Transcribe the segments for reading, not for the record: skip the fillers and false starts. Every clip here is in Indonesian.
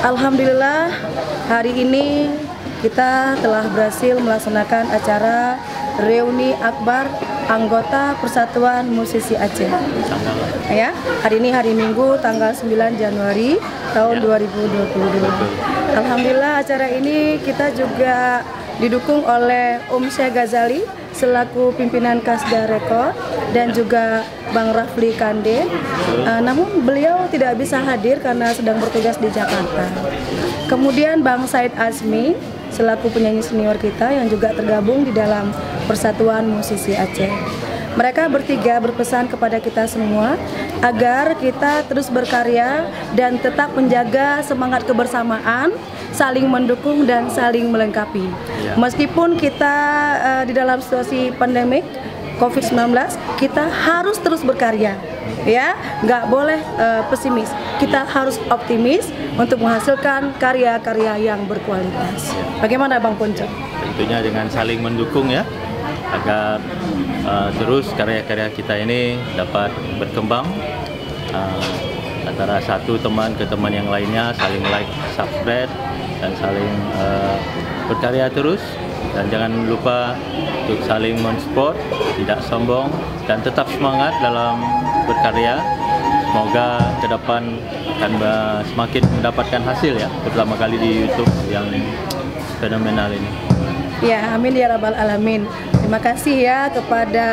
Alhamdulillah, hari ini kita telah berhasil melaksanakan acara reuni akbar anggota Persatuan Musisi Aceh. Ya, hari ini hari Minggu tanggal 9 Januari tahun 2022. Alhamdulillah acara ini kita juga didukung oleh Syekh Ghazali selaku pimpinan Kasda Rekod dan juga Bang Rafli Kande. Namun beliau tidak bisa hadir karena sedang bertugas di Jakarta. Kemudian Bang Said Azmi selaku penyanyi senior kita yang juga tergabung di dalam Persatuan Musisi Aceh. Mereka bertiga berpesan kepada kita semua agar kita terus berkarya dan tetap menjaga semangat kebersamaan, saling mendukung dan saling melengkapi. Meskipun kita di dalam situasi pandemik COVID-19, kita harus terus berkarya, ya, nggak boleh pesimis. Kita harus optimis untuk menghasilkan karya-karya yang berkualitas. Bagaimana Bang Ponco? Tentunya dengan saling mendukung ya, agar terus karya-karya kita ini dapat berkembang antara satu teman ke teman yang lainnya, saling like, subscribe, dan saling berkarya terus. Dan jangan lupa untuk saling mensupport, tidak sombong, dan tetap semangat dalam berkarya. Semoga ke depan akan semakin mendapatkan hasil ya, pertama kali di YouTube yang fenomenal ini. Ya, amin ya rabbal alamin. Terima kasih ya kepada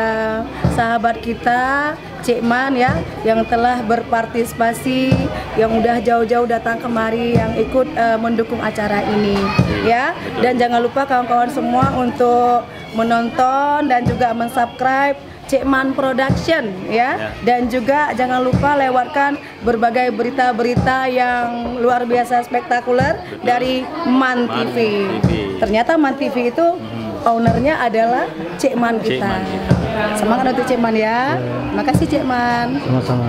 sahabat kita Cik Man ya, yang telah berpartisipasi, yang udah jauh-jauh datang kemari, yang ikut mendukung acara ini ya. Dan jangan lupa kawan-kawan semua untuk menonton dan juga mensubscribe Cik Man Production ya. Dan juga jangan lupa lewatkan berbagai berita-berita yang luar biasa spektakuler dari Man TV. Ternyata Man TV itu ownernya adalah Cik Man kita. Semangat untuk Cik Man ya. Terima kasih Cik Man. Sama-sama.